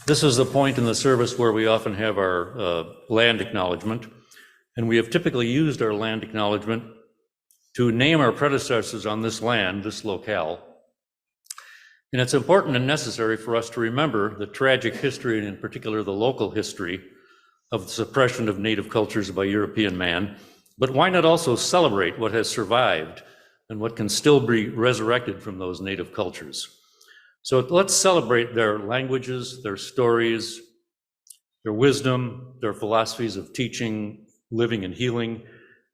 This is the point in the service where we often have our land acknowledgement, and we have typically used our land acknowledgement to name our predecessors on this land, this locale. And it's important and necessary for us to remember the tragic history, and in particular the local history, of the suppression of native cultures by European man. But why not also celebrate what has survived and what can still be resurrected from those native cultures? So let's celebrate their languages, their stories, their wisdom, their philosophies of teaching, living, and healing.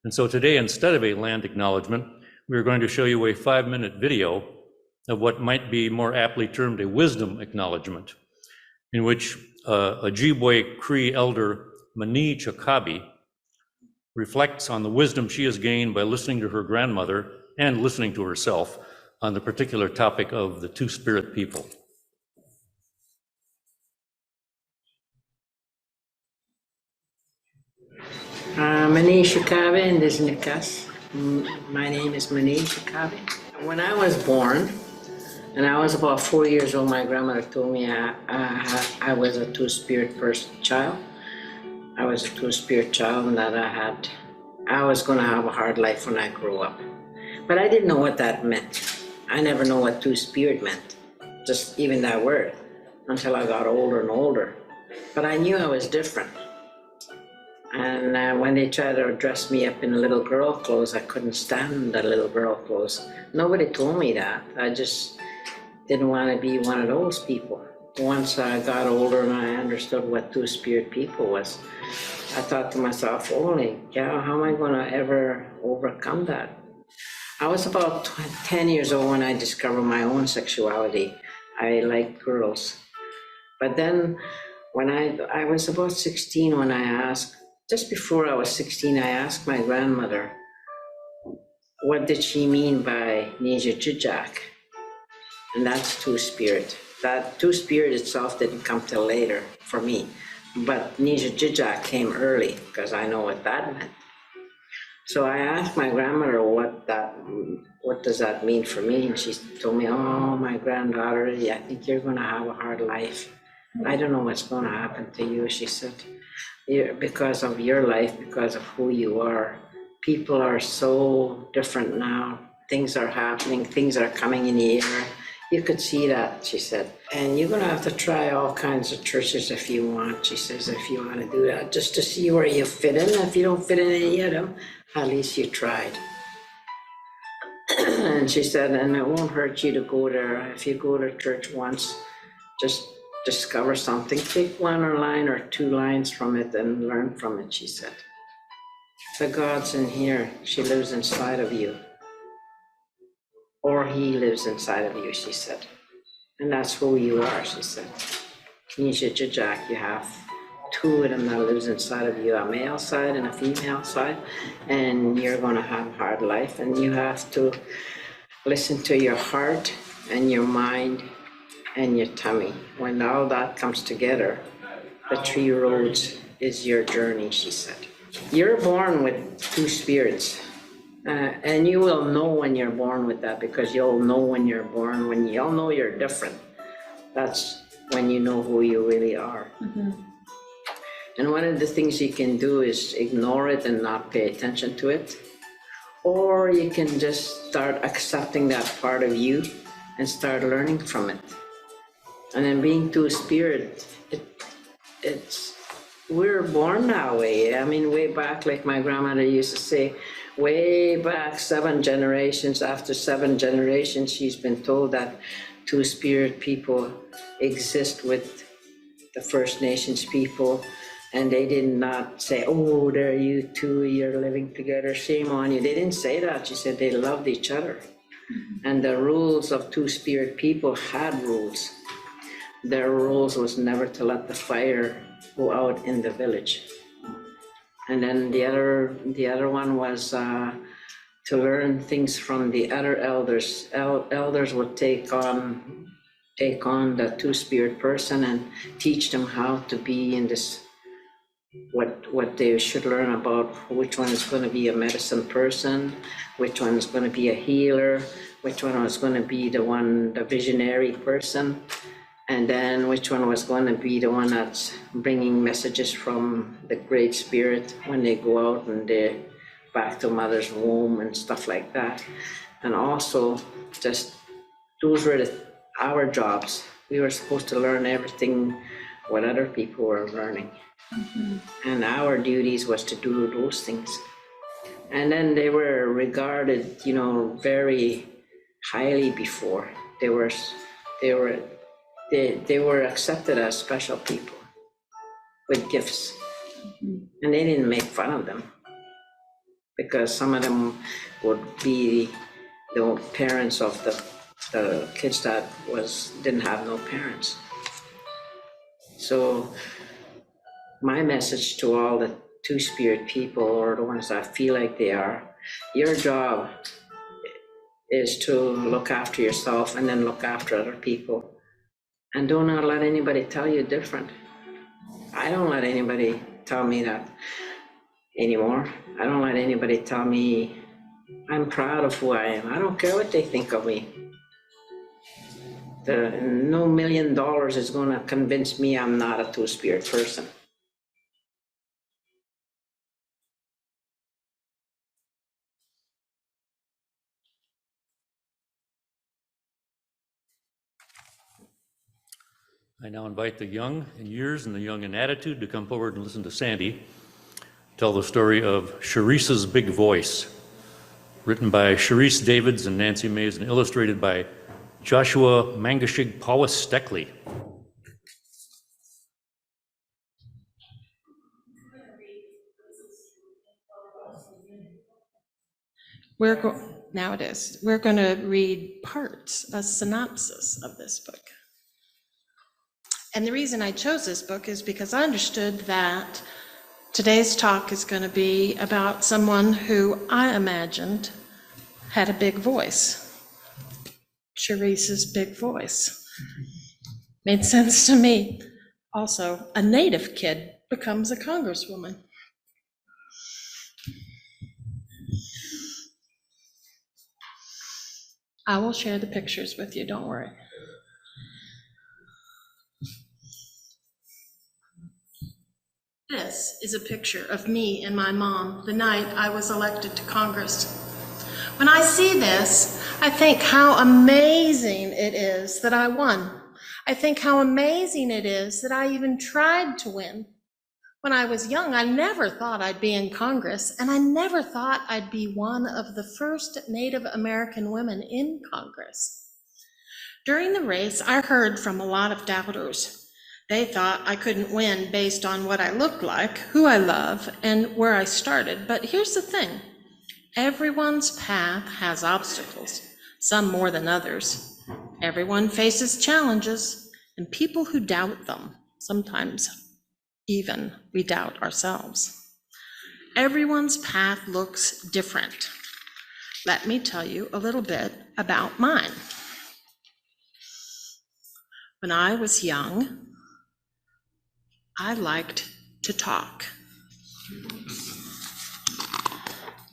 And so today, instead of a land acknowledgement, we're going to show you a 5-minute video of what might be more aptly termed a wisdom acknowledgement, in which a Ojibwe Cree elder, Mani Chakabi, reflects on the wisdom she has gained by listening to her grandmother and listening to herself on the particular topic of the two-spirit people. Mani Chakabi and this Nikas. My name is Mani Chakabi. When I was born, and I was about 4 years old, my grandmother told me I was a two-spirit child. I was a two-spirit child, and that I was going to have a hard life when I grew up. But I didn't know what that meant. I never know what two-spirit meant, just even that word, until I got older and older. But I knew I was different. And when they tried to dress me up in little girl clothes, I couldn't stand the little girl clothes. Nobody told me that. I just didn't want to be one of those people. Once I got older and I understood what two-spirit people was, I thought to myself, holy cow, how am I going to ever overcome that? I was about 10 years old when I discovered my own sexuality. I liked girls. But then when I was about 16 when I asked, just before I was 16, I asked my grandmother, what did she mean by Nijajijak? And that's two-spirit. That two-spirit itself didn't come till later for me. But Nijajijak came early because I know what that meant. So I asked my grandmother what does that mean for me? And she told me, oh, my granddaughter, I think you're going to have a hard life. I don't know what's going to happen to you, she said. Because of your life, because of who you are. People are so different now. Things are happening, things are coming in the air. You could see that, she said. And you're going to have to try all kinds of churches if you want, she says, if you want to do that, just to see where you fit in. If you don't fit in any of them, at least you tried. And she said, and it won't hurt you to go there. If you go to church once, just discover something. Take one line or two lines from it and learn from it, she said. The God's in here. She lives inside of you. Or he lives inside of you, she said. And that's who you are, she said. Nijajijak, you have two of them that lives inside of you, a male side and a female side, and you're going to have a hard life, and you have to listen to your heart and your mind and your tummy. When all that comes together, the 3 roads is your journey, she said. You're born with two spirits, and you will know when you're born with that, because you'll know when you're born, when you'll know you're different. That's when you know who you really are. Mm-hmm. And one of the things you can do is ignore it and not pay attention to it. Or you can just start accepting that part of you and start learning from it. And then being two-spirit, we're born that way. I mean, way back, like my grandmother used to say, way back 7 generations, after 7 generations, she's been told that two-spirit people exist with the First Nations people. And they did not say, oh, there you two, you're living together, shame on you. They didn't say that. She said they loved each other. Mm-hmm. And the rules of two-spirit people had rules. Their rules was never to let the fire go out in the village. And then the other one was to learn things from the other elders. Elders would take on the two-spirit person and teach them how to be in this, what they should learn about which one is going to be a medicine person, which one is going to be a healer, which one is going to be the visionary person. And then which one was going to be the one that's bringing messages from the Great Spirit when they go out and they're back to mother's womb and stuff like that. And also, just those were our jobs. We were supposed to learn everything what other people were learning. And our duties was to do those things. And then they were regarded, very highly before. They were accepted as special people with gifts. And they didn't make fun of them, because some of them would be the parents of the kids that didn't have no parents. So my message to all the two-spirit people, or the ones that feel like they are, your job is to look after yourself and then look after other people. And do not let anybody tell you different. I don't let anybody tell me that anymore. I don't let anybody tell me I'm proud of who I am. I don't care what they think of me. No $1 million is going to convince me I'm not a two-spirit person. I now invite the young in years and the young in attitude to come forward and listen to Sandy tell the story of Sharice's Big Voice, written by Sharice Davids and Nancy Mays and illustrated by Joshua Mangashig Pawas Steckley. Now it is. We're going to read parts, a synopsis of this book. And the reason I chose this book is because I understood that today's talk is going to be about someone who I imagined had a big voice. Sharice's big voice. Made sense to me. Also, a native kid becomes a congresswoman. I will share the pictures with you, don't worry. This is a picture of me and my mom the night I was elected to Congress. When I see this, I think how amazing it is that I won. I think how amazing it is that I even tried to win. When I was young, I never thought I'd be in Congress, and I never thought I'd be one of the first Native American women in Congress. During the race, I heard from a lot of doubters. They thought I couldn't win based on what I looked like, who I love, and where I started. But here's the thing. Everyone's path has obstacles, some more than others. Everyone faces challenges, and people who doubt them, sometimes even we doubt ourselves. Everyone's path looks different. Let me tell you a little bit about mine. When I was young, I liked to talk.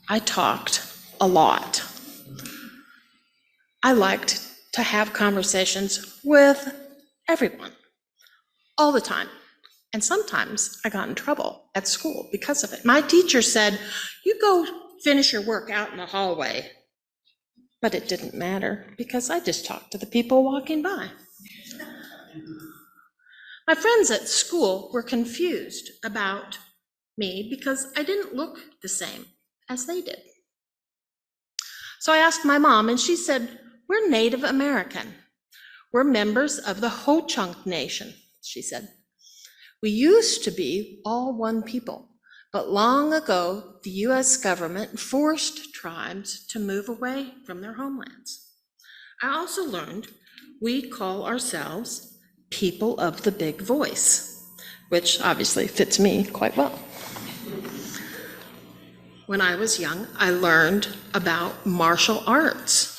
I talked a lot. I liked to have conversations with everyone, all the time. And sometimes I got in trouble at school because of it. My teacher said, "You go finish your work out in the hallway." But it didn't matter because I just talked to the people walking by. My friends at school were confused about me because I didn't look the same as they did. So I asked my mom, and she said, "We're Native American. We're members of the Ho-Chunk Nation," she said. "We used to be all one people, but long ago, the US government forced tribes to move away from their homelands. I also learned we call ourselves people of the big voice," which obviously fits me quite well. When I was young, I learned about martial arts.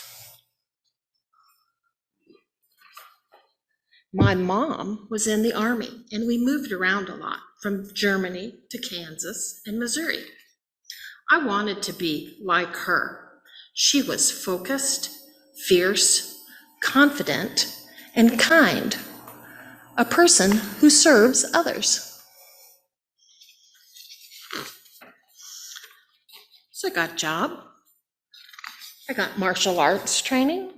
My mom was in the Army, and we moved around a lot, from Germany to Kansas and Missouri. I wanted to be like her. She was focused, fierce, confident, and kind. a person who serves others. So I got a job. I got martial arts training.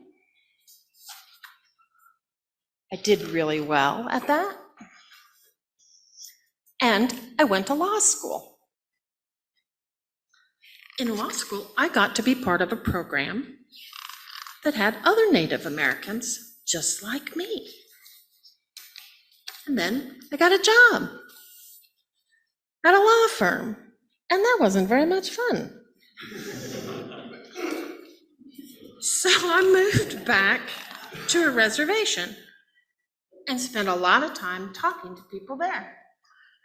I did really well at that. And I went to law school. In law school, I got to be part of a program that had other Native Americans just like me. And then I got a job at a law firm, and that wasn't very much fun. So I moved back to a reservation and spent a lot of time talking to people there.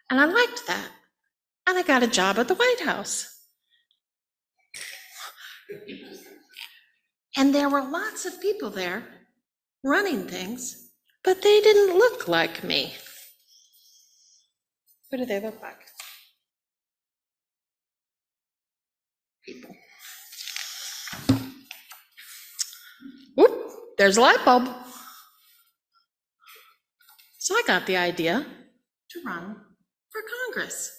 And I liked that. And I got a job at the White House. And there were lots of people there running things, but they didn't look like me. What do they look like? People. Whoop, there's a light bulb. So I got the idea to run for Congress.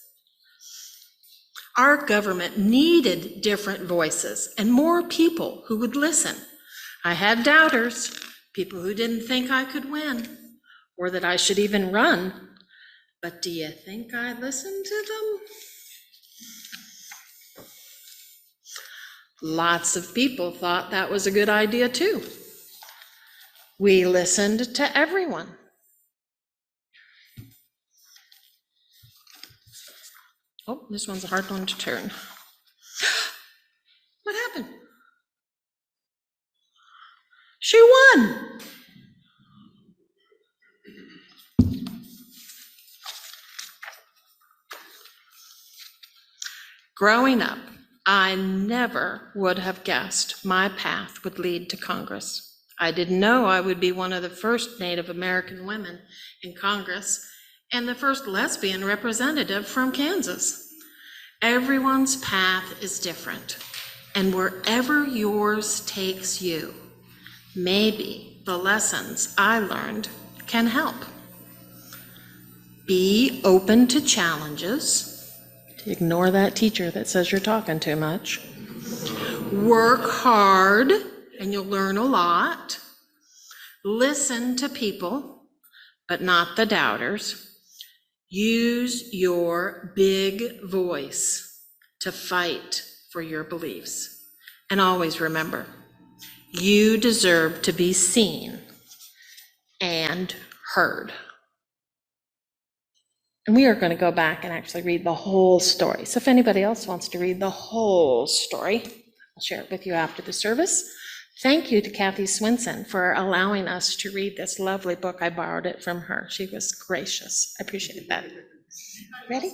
Our government needed different voices and more people who would listen. I had doubters, people who didn't think I could win or that I should even run. But do you think I listened to them? Lots of people thought that was a good idea too. We listened to everyone. Oh, this one's a hard one to turn. What happened? She won. Growing up, I never would have guessed my path would lead to Congress. I didn't know I would be one of the first Native American women in Congress and the first lesbian representative from Kansas. Everyone's path is different, and wherever yours takes you, maybe the lessons I learned can help. Be open to challenges. Ignore that teacher that says you're talking too much. Work hard, and you'll learn a lot. Listen to people, but not the doubters. Use your big voice to fight for your beliefs. And always remember, you deserve to be seen and heard. And we are going to go back and actually read the whole story. So if anybody else wants to read the whole story, I'll share it with you after the service. Thank you to Kathy Swinson for allowing us to read this lovely book. I borrowed it from her. She was gracious. I appreciate that. Ready?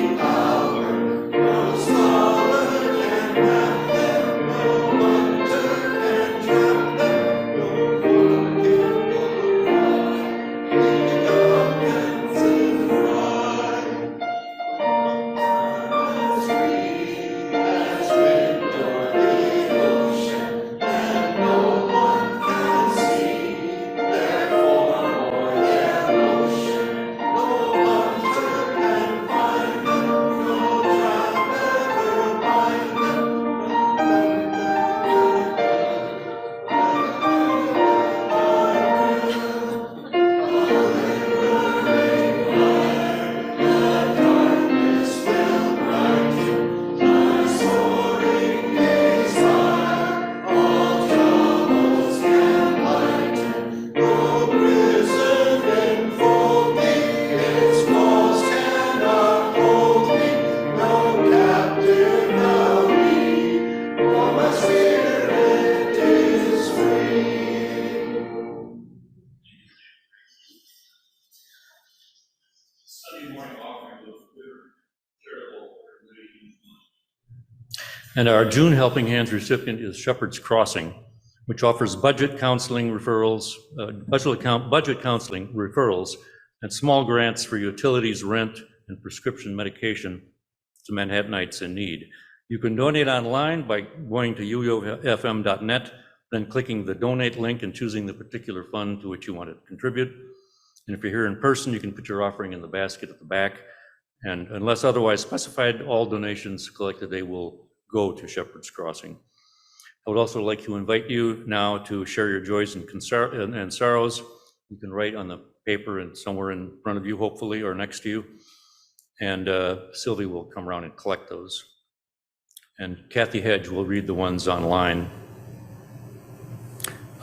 Power, grow smaller and And our June Helping Hands recipient is Shepherd's Crossing, which offers budget counseling referrals, budget counseling referrals, and small grants for utilities, rent, and prescription medication to Manhattanites in need. You can donate online by going to uufm.net, then clicking the donate link and choosing the particular fund to which you want to contribute. And if you're here in person, you can put your offering in the basket at the back. And unless otherwise specified, all donations collected today will go to Shepherd's Crossing. I would also like to invite you now to share your joys and sorrows. You can write on the paper and somewhere in front of you, hopefully, or next to you. And Sylvie will come around and collect those. And Kathy Hedge will read the ones online.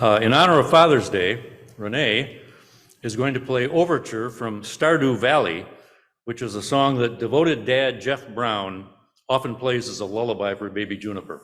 In honor of Father's Day, Renee is going to play Overture from Stardew Valley, which is a song that devoted dad Jeff Brown often plays as a lullaby for baby Juniper.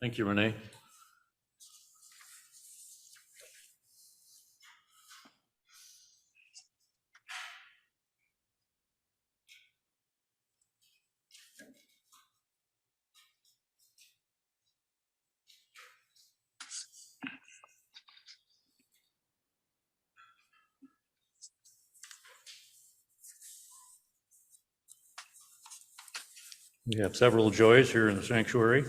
Thank you, Renee. We have several joys here in the sanctuary.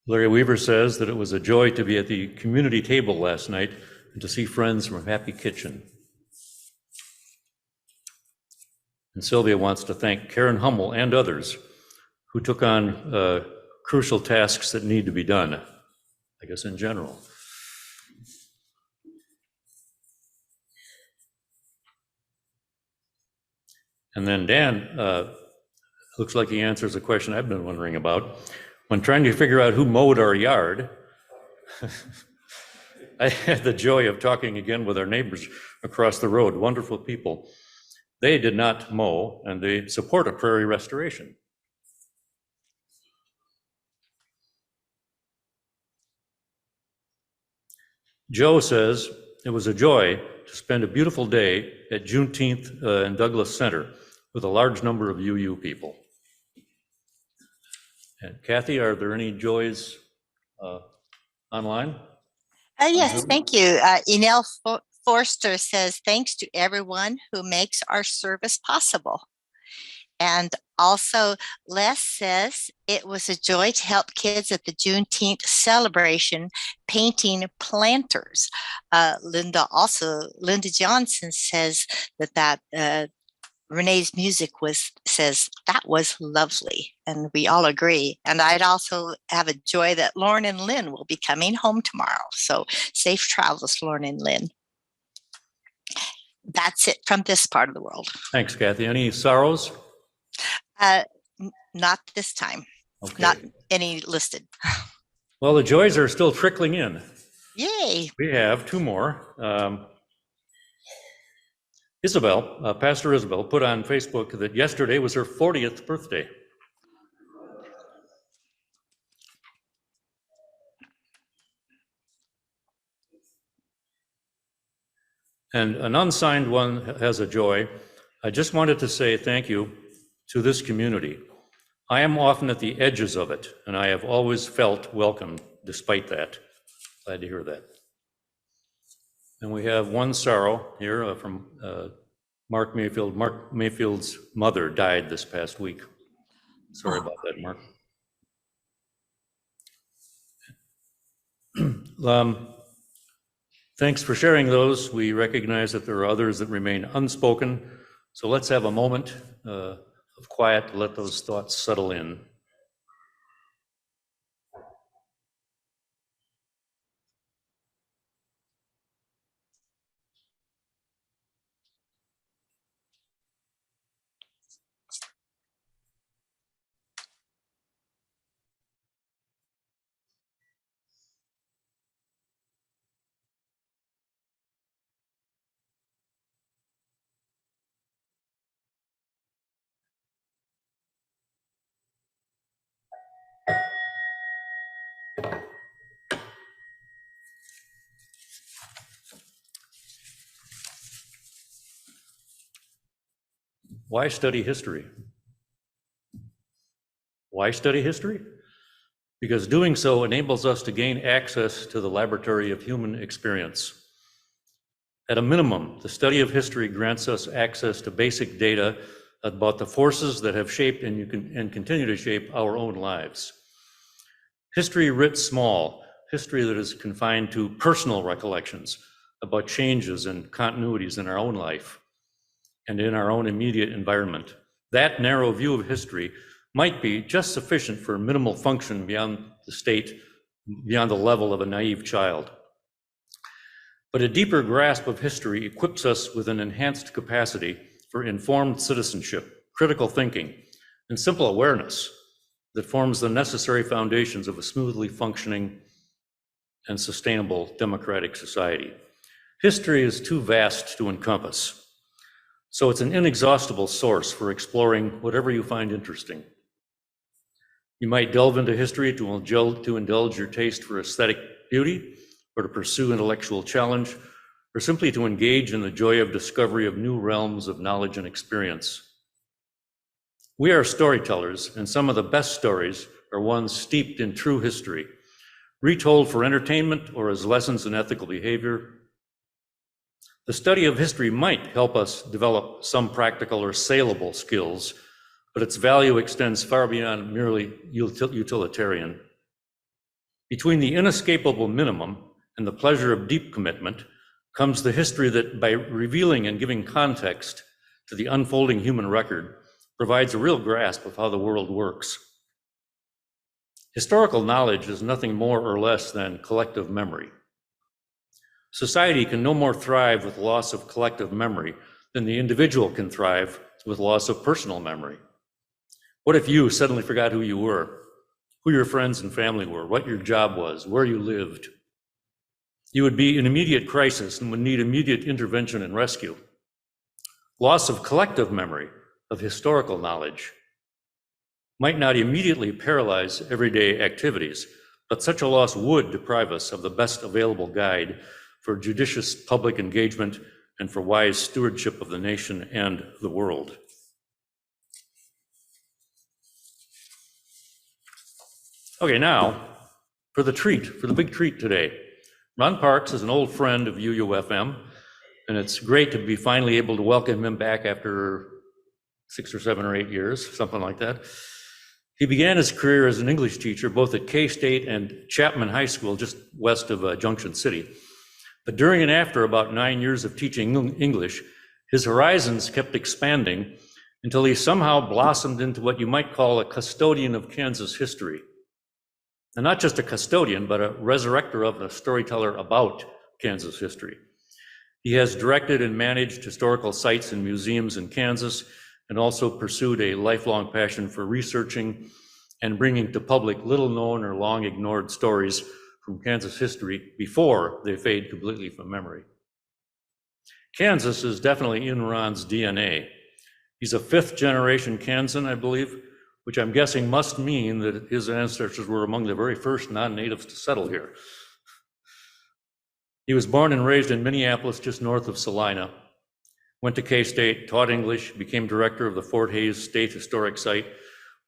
Larry Weaver says that it was a joy to be at the community table last night and to see friends from Happy Kitchen. And Sylvia wants to thank Karen Hummel and others who took on crucial tasks that need to be done, I guess in general. And then Dan looks like he answers a question I've been wondering about. When trying to figure out who mowed our yard, I had the joy of talking again with our neighbors across the road, wonderful people. They did not mow, and they support a prairie restoration. Joe says, it was a joy to spend a beautiful day at Juneteenth in Douglas Center with a large number of UU people. And Kathy, are there any joys online? Yes, thank you. Enel Forster says, thanks to everyone who makes our service possible. And also Les says, it was a joy to help kids at the Juneteenth celebration painting planters. Linda Johnson says that Renee's music says that was lovely, and we all agree. And I'd also have a joy that Lauren and Lynn will be coming home tomorrow. So safe travels, Lauren and Lynn. That's it from this part of the world. Thanks, Kathy. Any sorrows? Not this time. Okay. Not any listed. Well, the joys are still trickling in. Yay. We have two more. Isabel, Pastor Isabel, put on Facebook that yesterday was her 40th birthday. And an unsigned one has a joy. I just wanted to say thank you to this community. I am often at the edges of it, and I have always felt welcome despite that. Glad to hear that. And we have one sorrow here from Mark Mayfield. Mark Mayfield's mother died this past week. Sorry about that, Mark. Thanks for sharing those. We recognize that there are others that remain unspoken. So let's have a moment of quiet to let those thoughts settle in. Why study history? Why study history? Because doing so enables us to gain access to the laboratory of human experience. At a minimum, the study of history grants us access to basic data about the forces that have shaped and continue to shape our own lives. History writ small, history that is confined to personal recollections about changes and continuities in our own life and in our own immediate environment. That narrow view of history might be just sufficient for minimal function beyond the level of a naive child. But a deeper grasp of history equips us with an enhanced capacity for informed citizenship, critical thinking, and simple awareness that forms the necessary foundations of a smoothly functioning and sustainable democratic society. History is too vast to encompass, so it's an inexhaustible source for exploring whatever you find interesting. You might delve into history to indulge your taste for aesthetic beauty, or to pursue intellectual challenge, or simply to engage in the joy of discovery of new realms of knowledge and experience. We are storytellers, and some of the best stories are ones steeped in true history, retold for entertainment or as lessons in ethical behavior. The study of history might help us develop some practical or saleable skills, but its value extends far beyond merely utilitarian. Between the inescapable minimum and the pleasure of deep commitment comes the history that, by revealing and giving context to the unfolding human record, provides a real grasp of how the world works. Historical knowledge is nothing more or less than collective memory. Society can no more thrive with loss of collective memory than the individual can thrive with loss of personal memory. What if you suddenly forgot who you were, who your friends and family were, what your job was, where you lived? You would be in immediate crisis and would need immediate intervention and rescue. Loss of collective memory, of historical knowledge, might not immediately paralyze everyday activities, but such a loss would deprive us of the best available guide for judicious public engagement and for wise stewardship of the nation and the world. Okay, now for the big treat today. Ron Parks is an old friend of UUFM, and it's great to be finally able to welcome him back after 6 or 7 or 8 years, something like that. He began his career as an English teacher, both at K-State and Chapman High School, just west of Junction City. But during and after about 9 years of teaching English, His horizons kept expanding until he somehow blossomed into what you might call a custodian of Kansas history. And not just a custodian, but a resurrector of and a storyteller about Kansas history. He has directed and managed historical sites and museums in Kansas, and also pursued a lifelong passion for researching and bringing to public little known or long ignored stories from Kansas history before they fade completely from memory. Kansas is definitely in Ron's DNA. He's a 5th generation Kansan, I believe, which I'm guessing must mean that his ancestors were among the very first non-natives to settle here. He was born and raised in Minneapolis, just north of Salina, went to K-State, taught English, became director of the Fort Hays State Historic Site,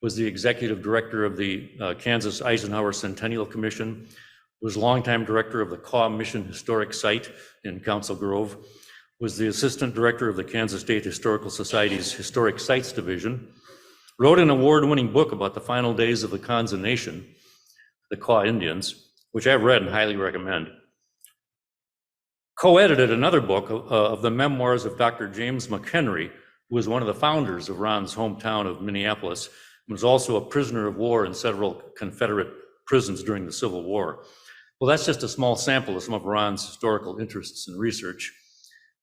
was the executive director of the Kansas Eisenhower Centennial Commission, was longtime director of the Kaw Mission Historic Site in Council Grove, was the assistant director of the Kansas State Historical Society's Historic Sites Division, wrote an award-winning book about the final days of the Kansa Nation, the Kaw Indians, which I've read and highly recommend. Co-edited another book of the memoirs of Dr. James McHenry, who was one of the founders of Ron's hometown of Minneapolis, and was also a prisoner of war in several Confederate prisons during the Civil War. Well, that's just a small sample of some of Ron's historical interests and research.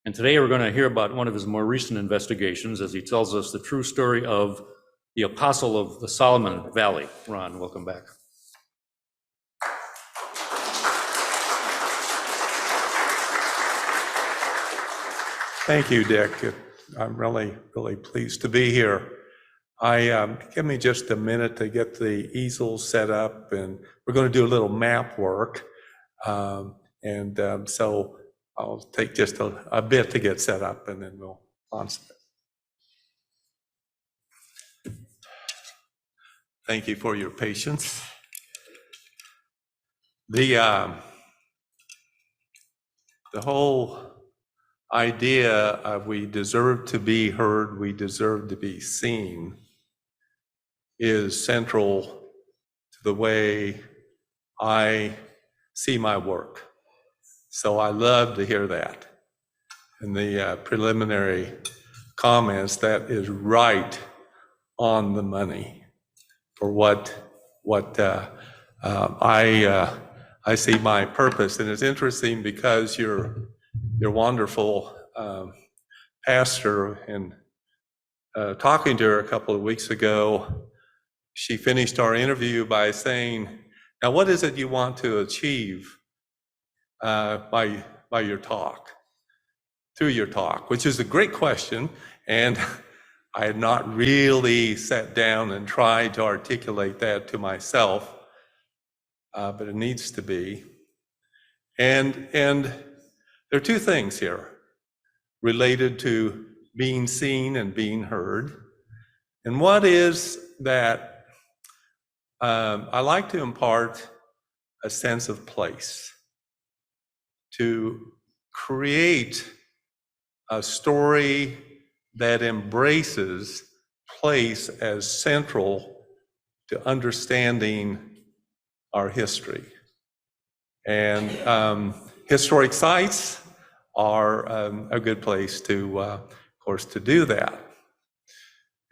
And today we're going to hear about one of his more recent investigations as he tells us the true story of the Apostle of the Solomon Valley. Ron, welcome back. Thank you, Dick. I'm really pleased to be here. Give me just a minute to get the easels set up, and we're going to do a little map work. So I'll take just a bit to get set up, and then we'll launch it. Thank you for your patience. The whole idea of we deserve to be heard, we deserve to be seen, is central to the way I see my work. So I love to hear that. In the preliminary comments, that is right on the money for what I see my purpose. And it's interesting because your wonderful pastor, and talking to her a couple of weeks ago, she finished our interview by saying, "Now, what is it you want to achieve by your talk, through your talk?" Which is a great question, and I had not really sat down and tried to articulate that to myself, but it needs to be. And there are two things here related to being seen and being heard. And what is that I like to impart a sense of place, to create a story that embraces place as central to understanding our history. And historic sites are a good place to, of course, to do that.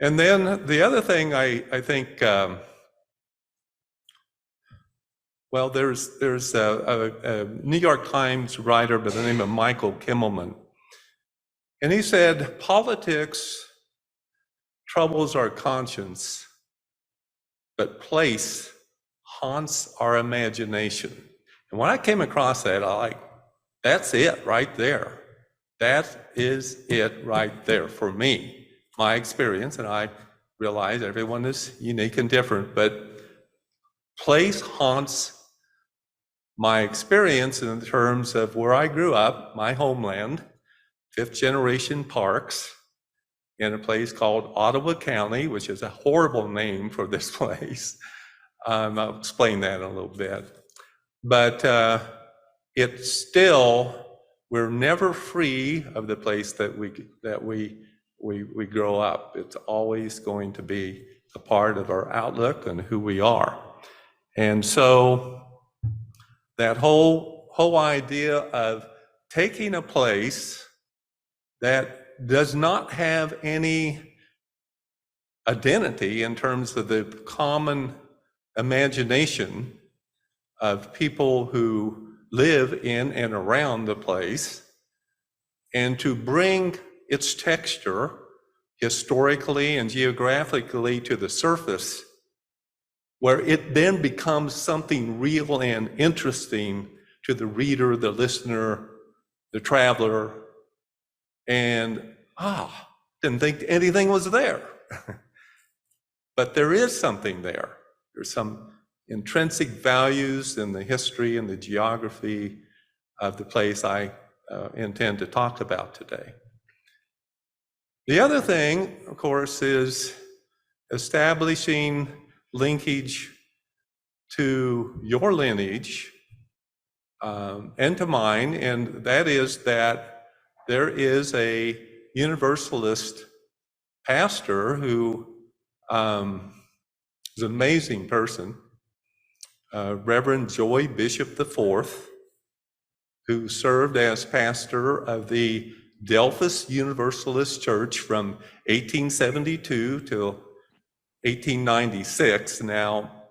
And then the other thing I think, well, there's a New York Times writer by the name of Michael Kimmelman, and he said, "Politics troubles our conscience, but place haunts our imagination." And when I came across that, that's it right there. That is it right there for me, my experience. And I realize everyone is unique and different, but place haunts my experience in terms of where I grew up, my homeland, 5th generation Parks, in a place called Ottawa County, which is a horrible name for this place. I'll explain that in a little bit. But it's still, we're never free of the place that we grow up. It's always going to be a part of our outlook and who we are. And so that whole idea of taking a place that does not have any identity in terms of the common imagination of people who live in and around the place, and to bring its texture historically and geographically to the surface, where it then becomes something real and interesting to the reader, the listener, the traveler, and didn't think anything was there. But there is something there. There's some intrinsic values in the history and the geography of the place I intend to talk about today. The other thing, of course, is establishing linkage to your lineage and to mine, and that is that there is a Universalist pastor who is an amazing person, Reverend Joy Bishop IV, who served as pastor of the Delphos Universalist Church from 1872 till 1896. Now,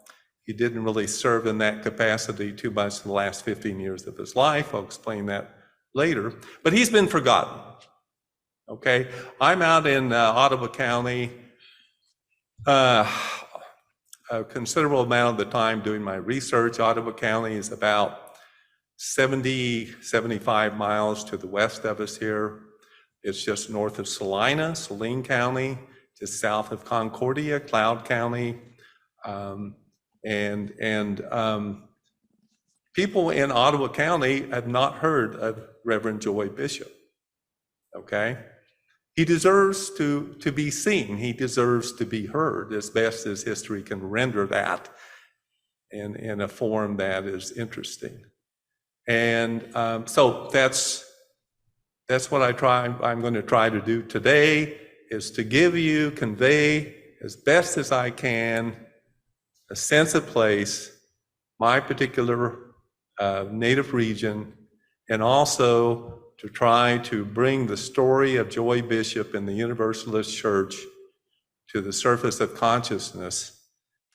he didn't really serve in that capacity too much in the last 15 years of his life. I'll explain that later. But he's been forgotten. Okay, I'm out in Ottawa County a considerable amount of the time doing my research. Ottawa County is about 75 miles to the west of us here. It's just north of Salina, Saline County, just south of Concordia, Cloud County. People in Ottawa County have not heard of Reverend Joy Bishop, okay? He deserves to be seen. He deserves to be heard as best as history can render that in a form that is interesting. And so that's what I'm going to try to do today, is to convey as best as I can a sense of place, my particular native region, and also to try to bring the story of Joy Bishop and the Universalist Church to the surface of consciousness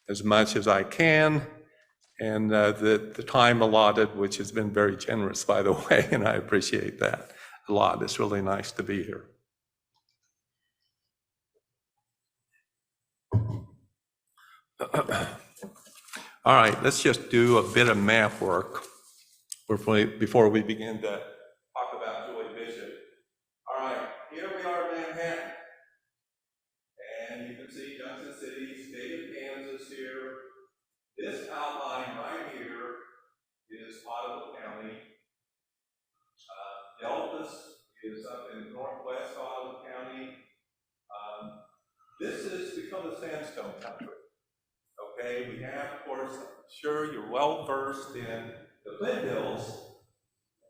as much as I can, and the time allotted, which has been very generous, by the way, and I appreciate that a lot. It's really nice to be here. All right, let's just do a bit of map work before we begin to talk about Joy Bishop. All right, here we are in Manhattan. And you can see Junction City, state of Kansas here. This outline right here is Ottawa County. Delphos is up in northwest Ottawa County. This is Dakota Sandstone country. Okay, we have, of course, I'm sure you're well versed in the Flint Hills.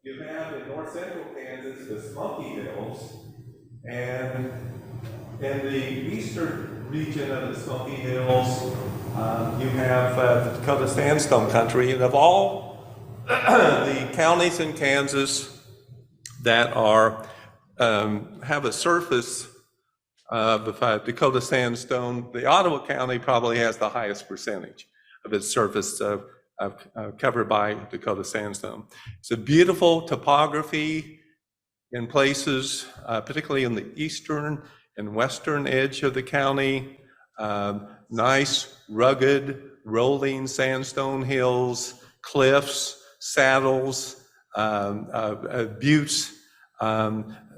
You have in north central Kansas the Smoky Hills, and in the eastern region of the Smoky Hills, you have the Dakota Sandstone country. And of all the counties in Kansas that are have a surface of Dakota Sandstone, the Ottawa County probably has the highest percentage of its surface covered by Dakota Sandstone. It's a beautiful topography in places, particularly in the eastern and western edge of the county. Nice, rugged, rolling sandstone hills, cliffs, saddles, buttes.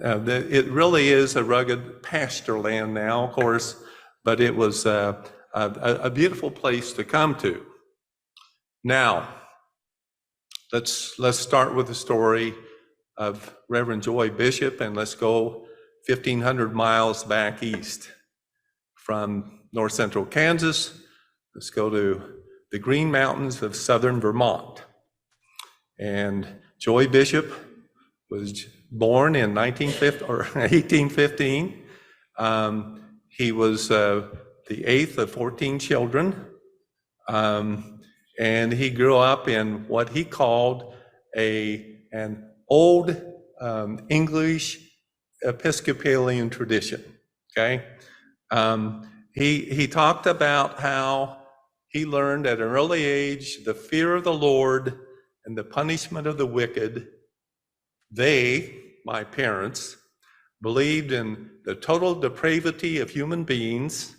It really is a rugged pasture land now, of course, but it was a beautiful place to come to. Now, let's start with the story of Reverend Joy Bishop, and let's go 1,500 miles back east from north central Kansas. Let's go to the Green Mountains of southern Vermont. And Joy Bishop was born in 1815. He was the eighth of 14 children. And he grew up in what he called an old English Episcopalian tradition, okay? He talked about how he learned at an early age the fear of the Lord and the punishment of the wicked. They, my parents, believed in the total depravity of human beings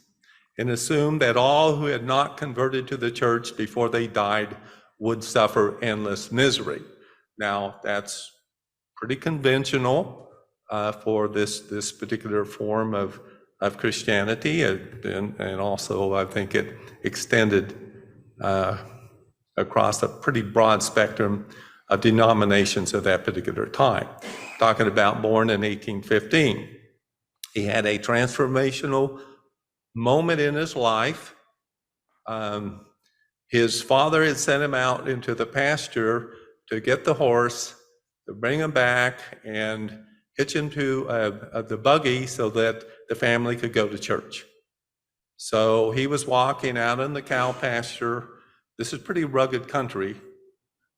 and assumed that all who had not converted to the church before they died would suffer endless misery. Now, that's pretty conventional for this particular form of Christianity, and also I think it extended across a pretty broad spectrum of denominations at that particular time. Talking about born in 1815. He had a transformational moment in his life. His father had sent him out into the pasture to get the horse, to bring him back and hitch him to the buggy so that the family could go to church. So he was walking out in the cow pasture. This is pretty rugged country,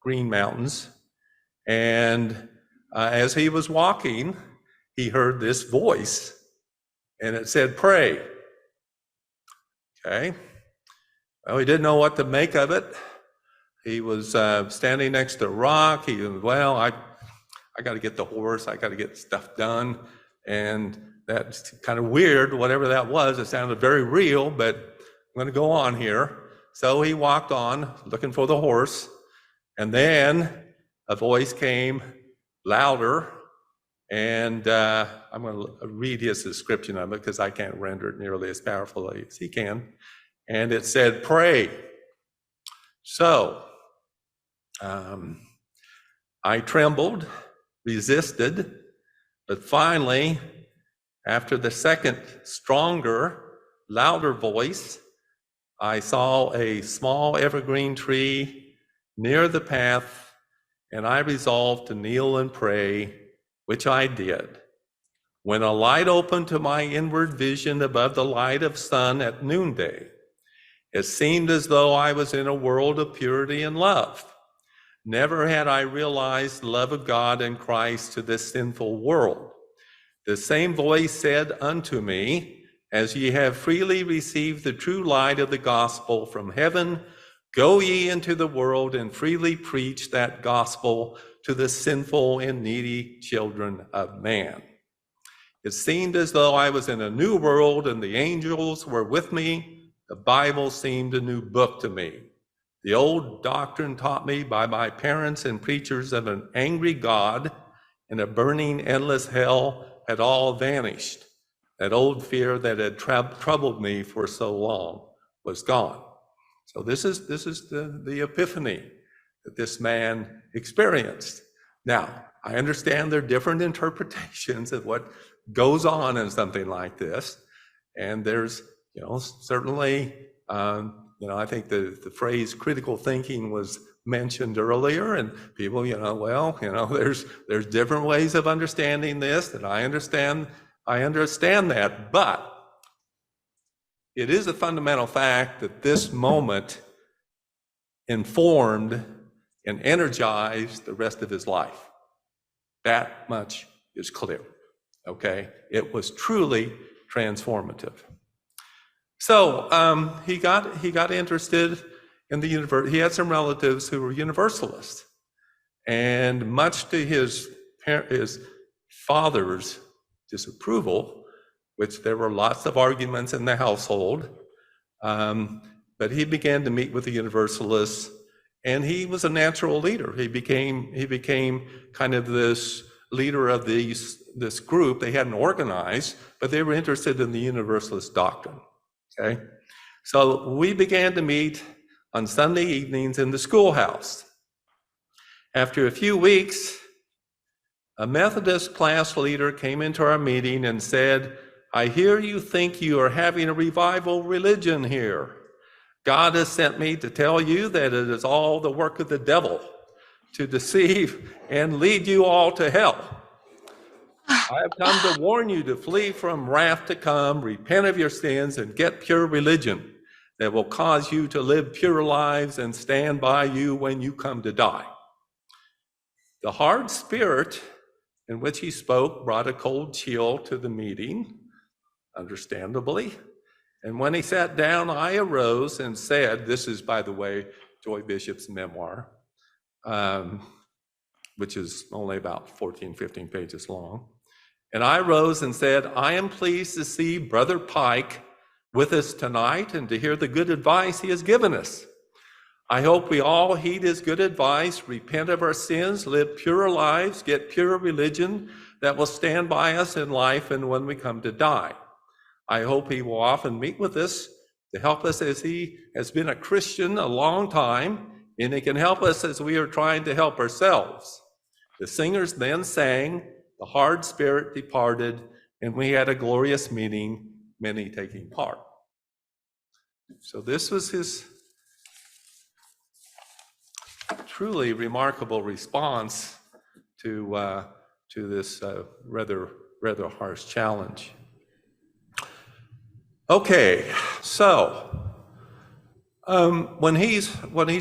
green mountains. And as he was walking, he heard this voice, and it said, "Pray." Okay. Well, he didn't know what to make of it. He was standing next to a rock. He was, well, I got to get the horse. I got to get stuff done. And that's kind of weird, whatever that was. It sounded very real, but I'm going to go on here. So he walked on looking for the horse. And then a voice came louder. And I'm going to read his description of it because I can't render it nearly as powerfully as he can. And it said, "Pray." So I trembled, resisted, but finally, after the second stronger, louder voice, I saw a small evergreen tree near the path, and I resolved to kneel and pray, which I did. When a light opened to my inward vision above the light of sun at noonday, it seemed as though I was in a world of purity and love. Never had I realized the love of God and Christ to this sinful world. The same voice said unto me, "As ye have freely received the true light of the gospel from heaven, go ye into the world and freely preach that gospel to the sinful and needy children of man." It seemed as though I was in a new world and the angels were with me. The Bible seemed a new book to me. The old doctrine taught me by my parents and preachers of an angry God and a burning endless hell had all vanished. That old fear that had troubled me for so long was gone. So this is the epiphany that this man experienced. Now, I understand there are different interpretations of what goes on in something like this, and there's certainly, I think the phrase critical thinking was mentioned earlier, and people, there's different ways of understanding this, and I understand that, but it is a fundamental fact that this moment informed and energized the rest of his life. That much is clear, okay? It was truly transformative. So he got interested in the universe. He had some relatives who were Universalists, and much to his father's disapproval, which there were lots of arguments in the household, but he began to meet with the Universalists, and he was a natural leader. He became kind of this leader of this group. They hadn't organized, but they were interested in the Universalist doctrine. Okay, so we began to meet on Sunday evenings in the schoolhouse. After a few weeks, a Methodist class leader came into our meeting and said, "I hear you think you are having a revival religion here. God has sent me to tell you that it is all the work of the devil to deceive and lead you all to hell. I have come to warn you to flee from wrath to come, repent of your sins, and get pure religion that will cause you to live pure lives and stand by you when you come to die." The hard spirit in which he spoke brought a cold chill to the meeting, understandably. And when he sat down, I arose and said, this is, by the way, Joy Bishop's memoir, which is only about 14, 15 pages long. And I rose and said, I am pleased to see Brother Pike with us tonight and to hear the good advice he has given us. I hope we all heed his good advice, repent of our sins, live pure lives, get pure religion that will stand by us in life and when we come to die. I hope he will often meet with us to help us, as he has been a Christian a long time, and he can help us as we are trying to help ourselves. The singers then sang, the hard spirit departed, and we had a glorious meeting, many taking part. So this was his truly remarkable response to this rather harsh challenge. Okay, so when he's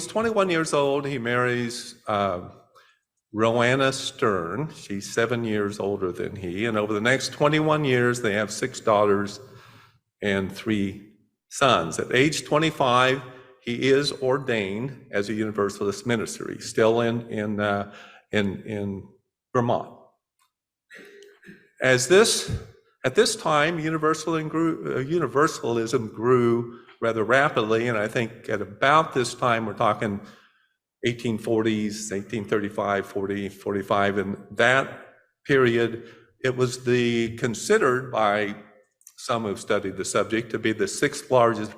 21 years old, he marries Roanna Stern. She's 7 years older than he, and over the next 21 years, they have 6 daughters and 3 sons. At age 25, he is ordained as a Universalist minister. He's still in Vermont. At this time, Universalism grew rather rapidly, and I think at about this time, we're talking 1840s, 1835, 40, 45, in that period, it was considered by some who've studied the subject to be the 6th largest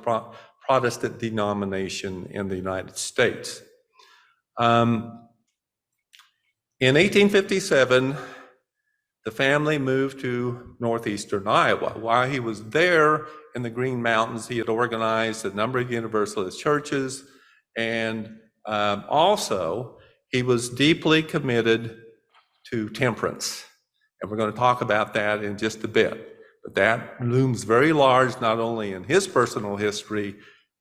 Protestant denomination in the United States. In 1857, the family moved to northeastern Iowa. While he was there in the Green Mountains, he had organized a number of Universalist churches, and also he was deeply committed to temperance. And we're going to talk about that in just a bit. But that looms very large, not only in his personal history,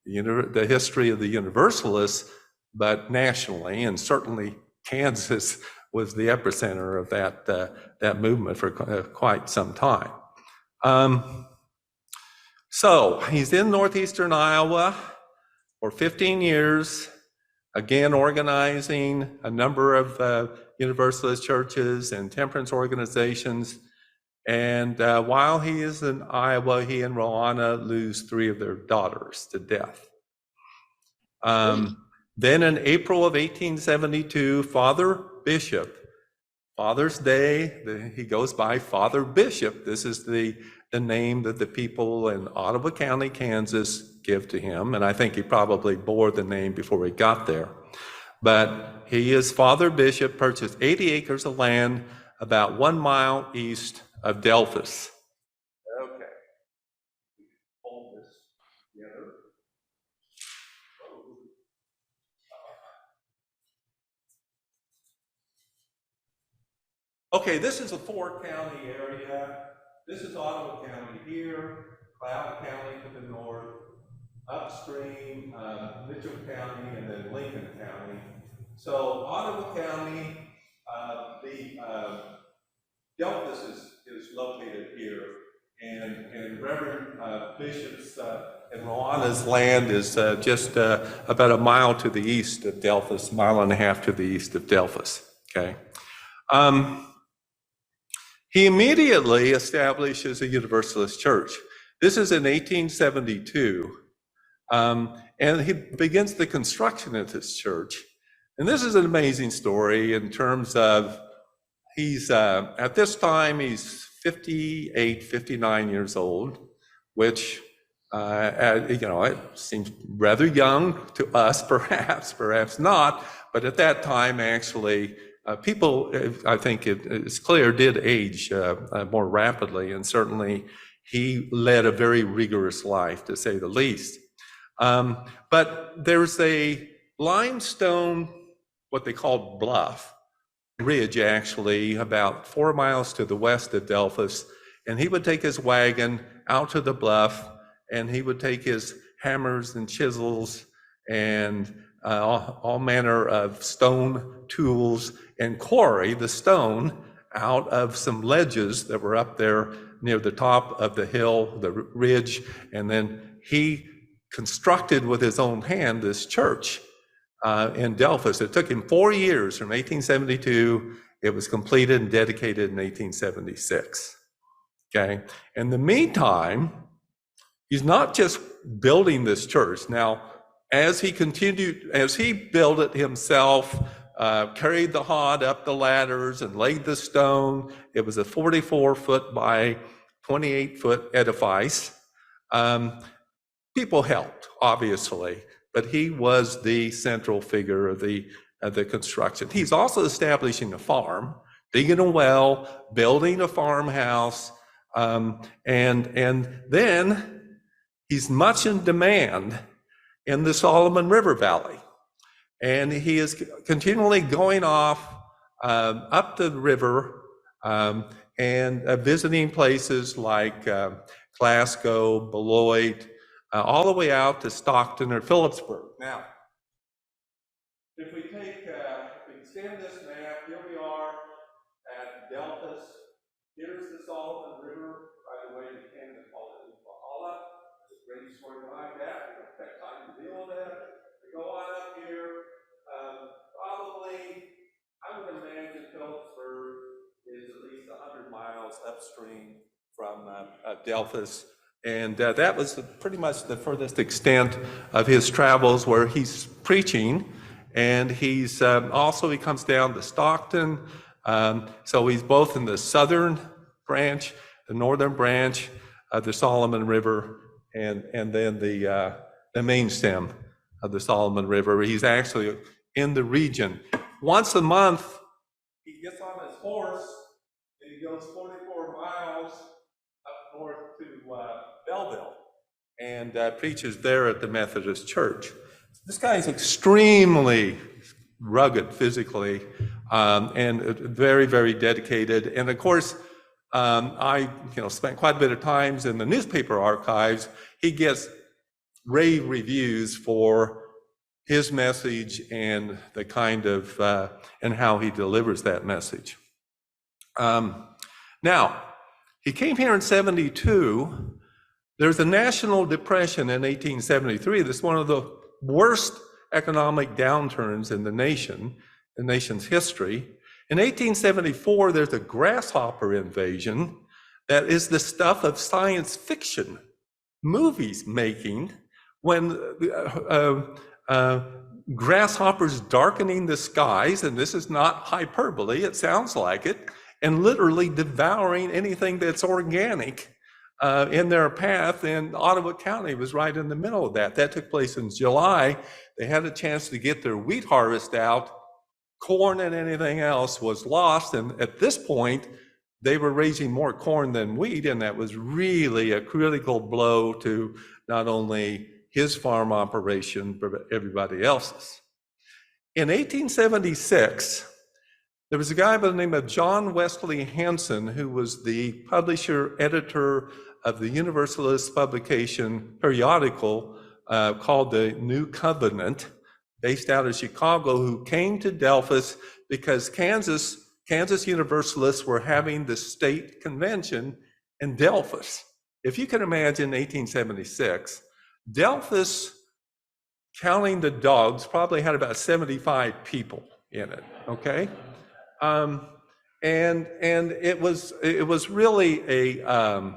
the history of the Universalists, but nationally, and certainly Kansas was the epicenter of that movement for quite some time. So he's in northeastern Iowa for 15 years, again organizing a number of Universalist churches and temperance organizations. And while he is in Iowa, he and Roanna lose 3 of their daughters to death. Then in April of 1872, Father Bishop, Father's Day, he goes by Father Bishop. This is the name that the people in Ottawa County, Kansas give to him. And I think he probably bore the name before he got there. But he is Father Bishop, purchased 80 acres of land about 1 mile east of Delphos. Okay. Hold this together. Okay, this is a 4-county area. This is Ottawa County here, Cloud County to the north, upstream, Mitchell County, and then Lincoln County. So Ottawa County, Delphos is located here, and Reverend Bishop's and Roanna's land is just about a mile to the east of Delphos, 1.5 miles to the east of Delphos, okay? He immediately establishes a Universalist church. This is in 1872, and he begins the construction of this church. And this is an amazing story in terms of he's, at this time, he's 58, 59 years old, which, it seems rather young to us, perhaps not, but at that time, actually, people, I think it's clear, did age more rapidly, and certainly he led a very rigorous life, to say the least. But there's a limestone, what they call bluff, ridge actually, about 4 miles to the west of Delphos, and he would take his wagon out to the bluff, and he would take his hammers and chisels and all manner of stone tools and quarry the stone out of some ledges that were up there near the top of the hill, the ridge, and then he constructed with his own hand this church in Delphos. It took him 4 years, from 1872. It was completed and dedicated in 1876. Okay. In the meantime, he's not just building this church. Now, as he built it himself, carried the hod up the ladders and laid the stone. It was a 44-foot by 28-foot edifice. People helped, obviously, but he was the central figure of the construction. He's also establishing a farm, digging a well, building a farmhouse, and then he's much in demand in the Solomon River Valley. And he is continually going off up the river and visiting places like Glasgow, Beloit, all the way out to Stockton or Phillipsburg. Now, if we extend this map, here we are at Delphos. Here's the Solomon River. By the way, the Canada called it Valhalla. There's a great story behind that. We don't have time to deal with that. We go on up here. Probably, I would imagine Phillipsburg is at least 100 miles upstream from Delphos. And that was pretty much the furthest extent of his travels, where he's preaching. And he's also, he comes down to Stockton. So he's both in the southern branch, the northern branch of the Solomon River, and then the main stem of the Solomon River. He's actually in the region. Once a month, he gets on his horse and he goes 44 miles up north to Belleville and preaches there at the Methodist Church. This guy is extremely rugged physically and very, very dedicated. And of course, I spent quite a bit of times in the newspaper archives. He gets rave reviews for his message and the kind of and how he delivers that message. Now, he came here in 72. There's a national depression in 1873. This is one of the worst economic downturns in the nation's history. In 1874, there's a grasshopper invasion that is the stuff of science fiction movies making, when grasshoppers darkening the skies, and this is not hyperbole, it sounds like it, and literally devouring anything that's organic in their path. And Ottawa County was right in the middle of that. That took place in July. They had a chance to get their wheat harvest out. Corn and anything else was lost. And at this point, they were raising more corn than wheat. And that was really a critical blow to not only his farm operation, but everybody else's. In 1876, there was a guy by the name of John Wesley Hanson, who was the publisher, editor of the Universalist periodical called the New Covenant, based out of Chicago, who came to Delphos because Kansas Universalists were having the state convention in Delphos. If you can imagine 1876, Delphos, counting the dogs, probably had about 75 people in it, okay? And it was really a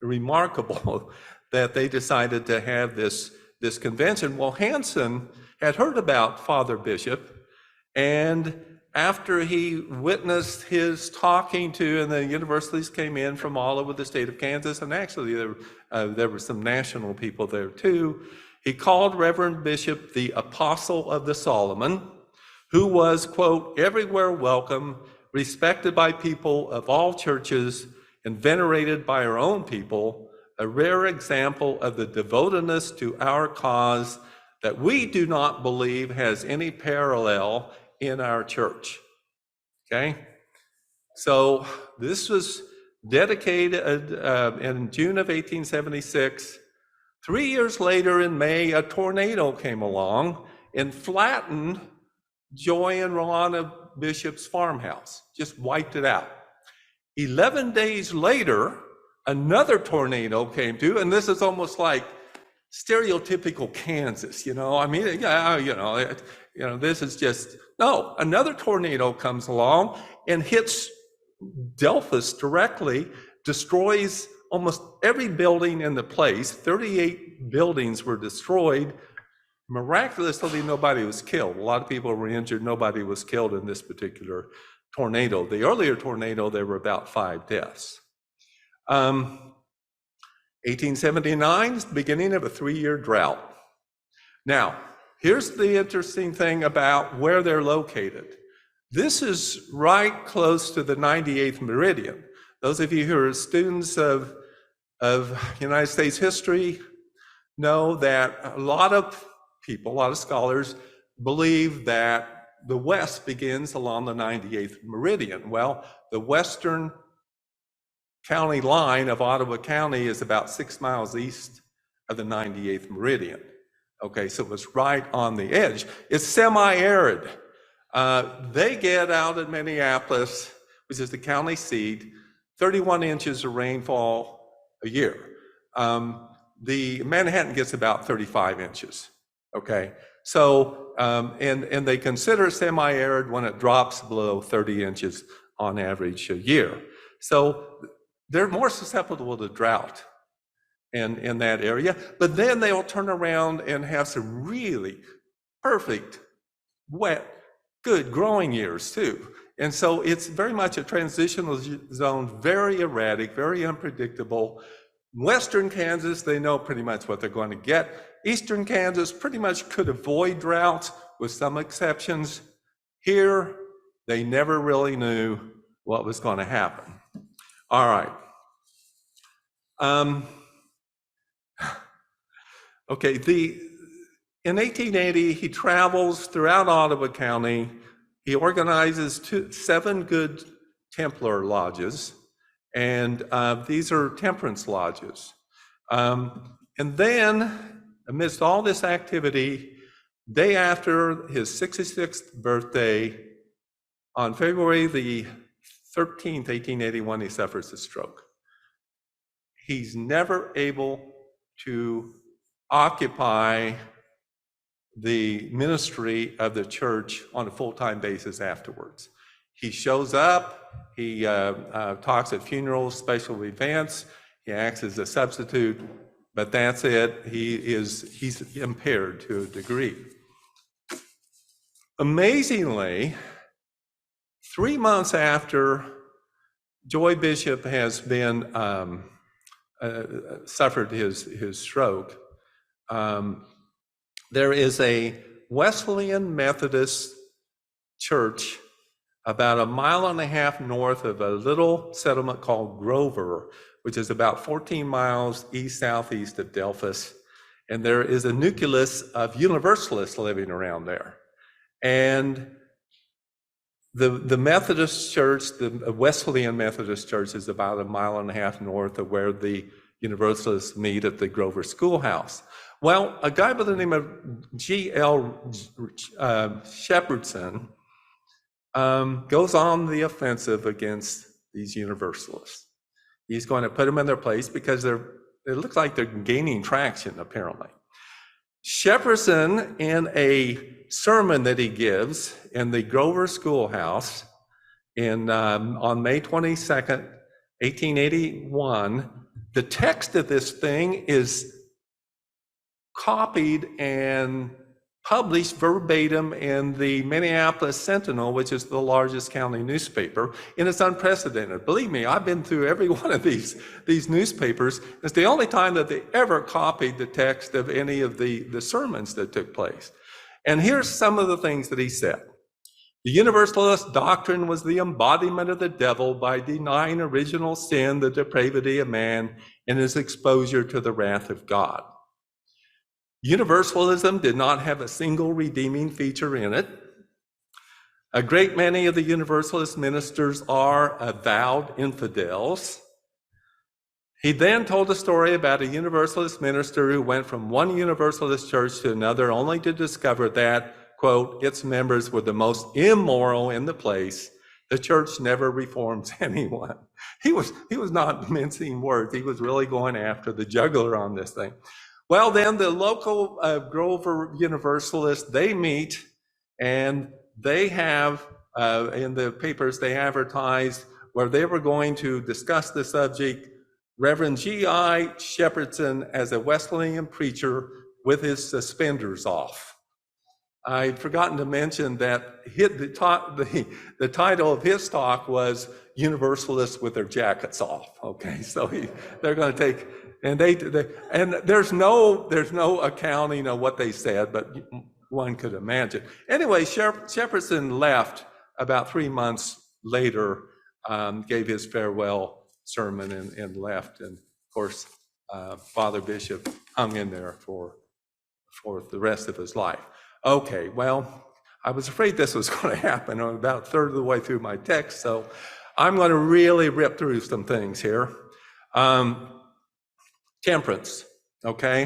remarkable that they decided to have this convention. Well, Hanson had heard about Father Bishop, and after he witnessed his talking to, and the Universalists came in from all over the state of Kansas, and actually there were some national people there too, he called Reverend Bishop the Apostle of the Solomon, who was, quote, everywhere welcome, respected by people of all churches, and venerated by our own people, a rare example of the devotedness to our cause that we do not believe has any parallel in our church. Okay? So this was dedicated in June of 1876. 3 years later in May, a tornado came along and flattened Joy and Rolanda Bishop's farmhouse, just wiped it out. 11 days later, another tornado came through, and this is almost like stereotypical Kansas, I mean, yeah, this is just, no, another tornado comes along and hits Delphos directly, destroys almost every building in the place. 38 buildings were destroyed. Miraculously, nobody was killed. A lot of people were injured. Nobody was killed in this particular tornado. The earlier tornado, there were about 5 deaths. 1879 is the beginning of a 3-year drought. Now, here's the interesting thing about where they're located. This is right close to the 98th meridian. Those of you who are students of United States history know that a lot of people, a lot of scholars, believe that the west begins along the 98th meridian. Well, the western county line of Ottawa County is about 6 miles east of the 98th meridian. Okay, so it was right on the edge. It's semi-arid. They get out in Minneapolis, which is the county seat, 31 inches of rainfall a year. The Manhattan gets about 35 inches. Okay, so and they consider semi-arid when it drops below 30 inches on average a year. So they're more susceptible to drought in that area, but then they'll turn around and have some really perfect, wet, good growing years too. And so it's very much a transitional zone, very erratic, very unpredictable. Western Kansas, they know pretty much what they're going to get. Eastern Kansas pretty much could avoid drought with some exceptions. Here, they never really knew what was going to happen. All right. Okay, in 1880, he travels throughout Ottawa County. He organizes 7 good Templar lodges, and these are temperance lodges. And then, amidst all this activity, day after his 66th birthday, on February the 13th, 1881, he suffers a stroke. He's never able to occupy the ministry of the church on a full-time basis afterwards. He shows up, he talks at funerals, special events, he acts as a substitute, but that's it. He's impaired to a degree. Amazingly, 3 months after Joy Bishop has been suffered his stroke, there is a Wesleyan Methodist church about 1.5 miles north of a little settlement called Grover, which is about 14 miles east-southeast of Delphos. And there is a nucleus of Universalists living around there. And the Methodist church, the Wesleyan Methodist church, is about 1.5 miles north of where the Universalists meet at the Grover Schoolhouse. Well, a guy by the name of G.L. Shepherdson goes on the offensive against these Universalists. He's going to put them in their place because it looks like they're gaining traction, apparently. Shepherdson, in a sermon that he gives in the Grover Schoolhouse on May 22nd, 1881, the text of this thing is copied and published verbatim in the Minneapolis Sentinel, which is the largest county newspaper, and it's unprecedented. Believe me, I've been through every one of these newspapers. It's the only time that they ever copied the text of any of the sermons that took place. And here's some of the things that he said. The Universalist doctrine was the embodiment of the devil by denying original sin, the depravity of man, and his exposure to the wrath of God. Universalism did not have a single redeeming feature in it. A great many of the Universalist ministers are avowed infidels. He then told a story about a Universalist minister who went from one Universalist church to another only to discover that, quote, its members were the most immoral in the place. The church never reforms anyone. He was not mincing words. He was really going after the jugular on this thing. Well, then the local Grover Universalists, they meet, and they have, in the papers, they advertised where they were going to discuss the subject, Reverend G.I. Shepherdson as a Wesleyan preacher with his suspenders off. I'd forgotten to mention that the title of his talk was Universalists with their jackets off. Okay, so they're going to take, and and there's no accounting of what they said, but one could imagine. Anyway, Shepherdson left about 3 months later, gave his farewell sermon and left, and of course, Father Bishop hung in there for the rest of his life. Okay, well, I was afraid this was going to happen. I'm about a third of the way through my text, so I'm going to really rip through some things here. Temperance, okay?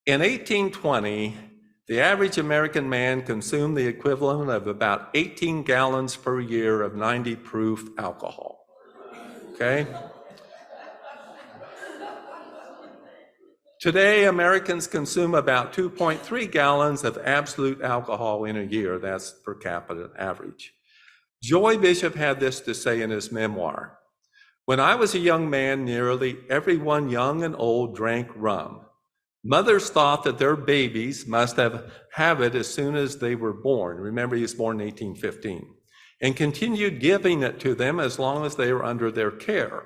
In 1820, the average American man consumed the equivalent of about 18 gallons per year of 90 proof alcohol, okay? Today, Americans consume about 2.3 gallons of absolute alcohol in a year. That's per capita average. Joy Bishop had this to say in his memoir. When I was a young man, nearly everyone young and old drank rum. Mothers thought that their babies must have it as soon as they were born. Remember, he was born in 1815. And continued giving it to them as long as they were under their care.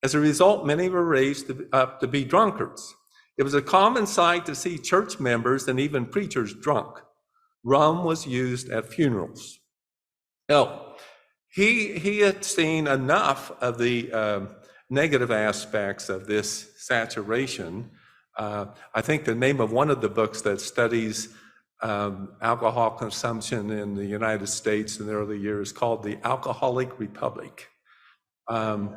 As a result, many were raised up to be drunkards. It was a common sight to see church members and even preachers drunk. Rum was used at funerals. Now, he had seen enough of the negative aspects of this saturation. I think the name of one of the books that studies alcohol consumption in the United States in the early years called The Alcoholic Republic. And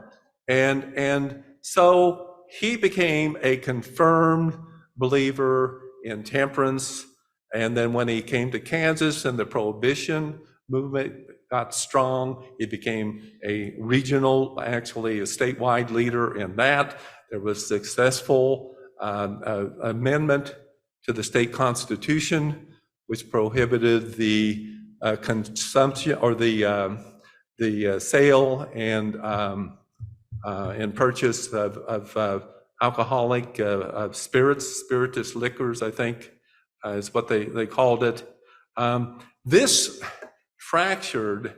so he became a confirmed believer in temperance. And then when he came to Kansas and the Prohibition movement got strong, he became a regional, actually a statewide leader in that. There was successful amendment to the state constitution, which prohibited the consumption or the sale and purchase of alcoholic spirituous liquors, I think, is what they called it. This fractured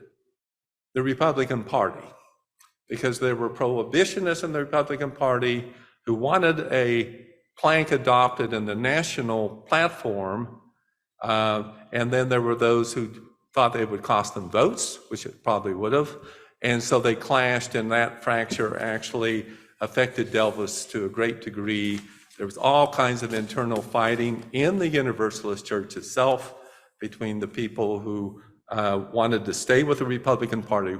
the Republican Party because there were prohibitionists in the Republican Party who wanted a plank adopted in the national platform, and then there were those who thought it would cost them votes, which it probably would have. And so they clashed, and that fracture actually affected Delphos to a great degree. There was all kinds of internal fighting in the Universalist Church itself between the people who wanted to stay with the Republican Party.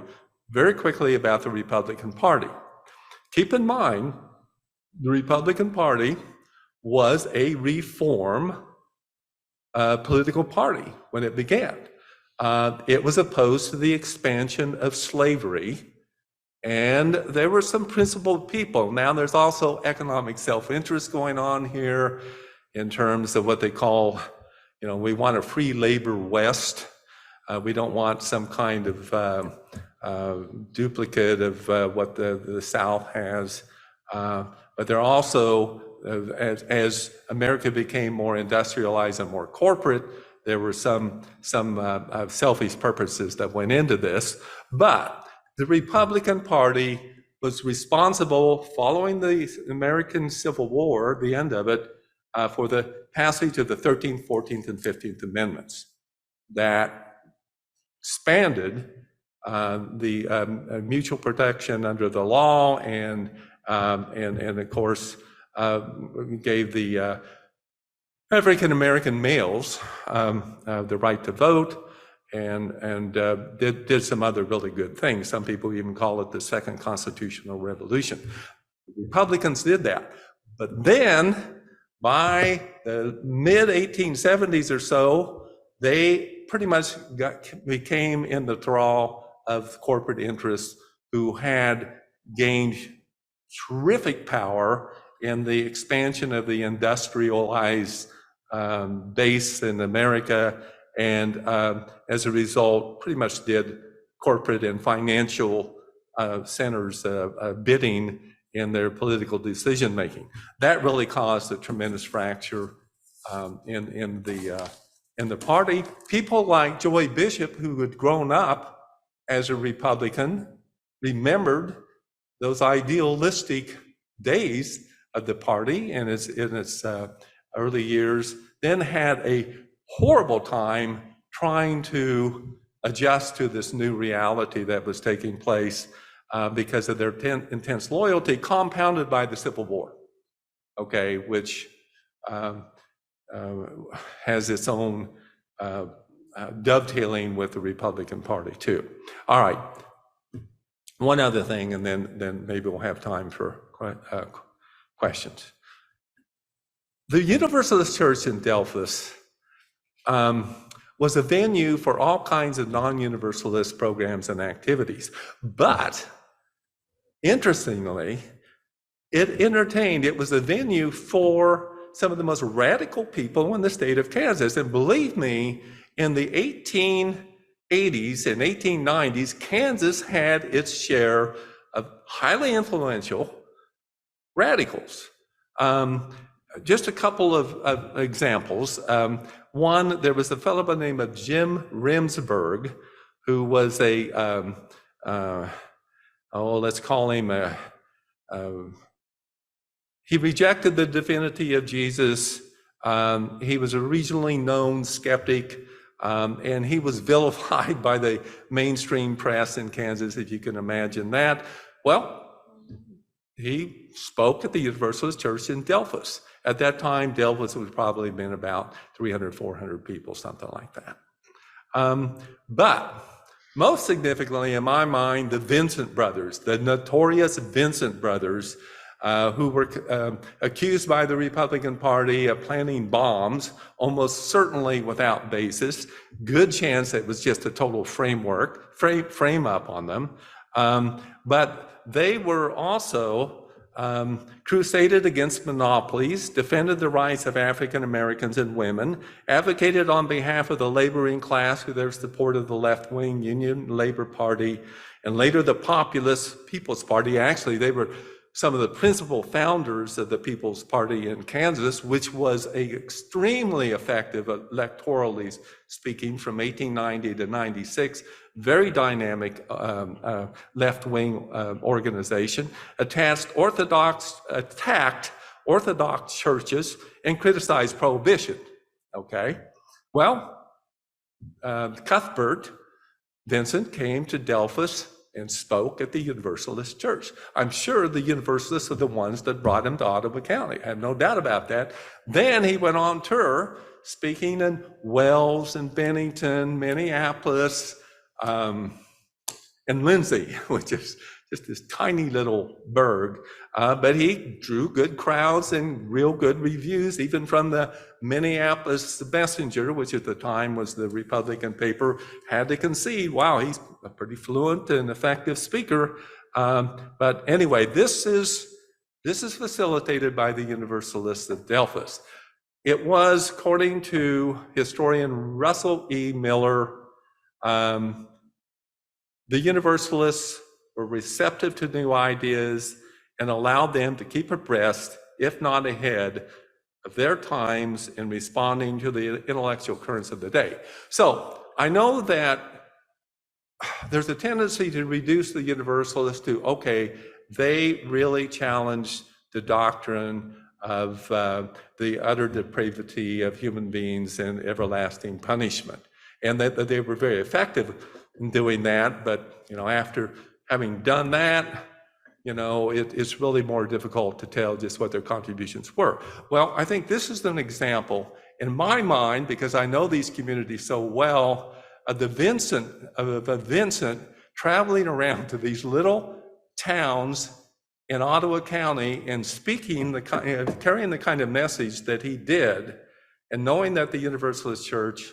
Very quickly about the Republican Party. Keep in mind, the Republican Party was a reform political party when it began. It was opposed to the expansion of slavery, and there were some principled people. Now there's also economic self-interest going on here in terms of what they call, we want a free labor West. We don't want some kind of duplicate of what the South has. But there are also, as America became more industrialized and more corporate, there were some selfish purposes that went into this. But the Republican Party was responsible, following the American Civil War, the end of it, for the passage of the 13th, 14th, and 15th Amendments that expanded the mutual protection under the law and of course gave the African American males the right to vote, and did some other really good things. Some people even call it the second constitutional revolution. The Republicans did that, but then by the mid 1870s or so, they pretty much became in the thrall of corporate interests who had gained terrific power in the expansion of the industrialized base in America, and as a result, pretty much did corporate and financial centers bidding in their political decision making. That really caused a tremendous fracture in the party. People like Joy Bishop, who had grown up as a Republican, remembered those idealistic days of the party in its early years, then had a horrible time trying to adjust to this new reality that was taking place because of their intense loyalty, compounded by the Civil War, okay, which has its own dovetailing with the Republican Party too. All right, one other thing, and then maybe we'll have time for questions. The Universalist Church in Delphos was a venue for all kinds of non-universalist programs and activities. But interestingly, it was a venue for some of the most radical people in the state of Kansas. And believe me, in the 1880s and 1890s, Kansas had its share of highly influential radicals. Just a couple of examples. One, there was a fellow by the name of Jim Remsburg, who was let's call him he rejected the divinity of Jesus. He was a regionally known skeptic, and he was vilified by the mainstream press in Kansas, if you can imagine that. Well, he spoke at the Universalist Church in Delphos. At that time, Delphos would probably have been about 300, 400 people, something like that. But most significantly, in my mind, the Vincent brothers, the notorious Vincent brothers, who were accused by the Republican Party of planting bombs, almost certainly without basis. Good chance it was just a total frame up on them. But they were also crusaded against monopolies, defended the rights of African Americans and women, advocated on behalf of the laboring class who their support of the left-wing Union Labor Party, and later the Populist People's Party. Actually, they were some of the principal founders of the People's Party in Kansas, which was a extremely effective, electorally speaking, from 1890 to 96, very dynamic left-wing organization, attacked Orthodox churches and criticized prohibition, okay? Well, Cuthbert Vincent came to Delphos and spoke at the Universalist Church. I'm sure the Universalists are the ones that brought him to Ottawa County. I have no doubt about that. Then he went on tour, speaking in Wells and Bennington, Minneapolis, and Lindsay, which is just this tiny little burg. But he drew good crowds and real good reviews, even from the Minneapolis Messenger, which at the time was the Republican paper, had to concede, wow, he's a pretty fluent and effective speaker. But anyway, this is facilitated by the Universalists of Delphos. It was, according to historian Russell E. Miller, the Universalists were receptive to new ideas and allowed them to keep abreast, if not ahead, of their times in responding to the intellectual currents of the day. So I know that there's a tendency to reduce the Universalists to, okay, they really challenged the doctrine of the utter depravity of human beings and everlasting punishment, and that they were very effective in doing that. But after having done that, it's really more difficult to tell just what their contributions were. Well, I think this is an example in my mind, because I know these communities so well, of Vincent traveling around to these little towns in Ottawa County and speaking, carrying the kind of message that he did, and knowing that the Universalist Church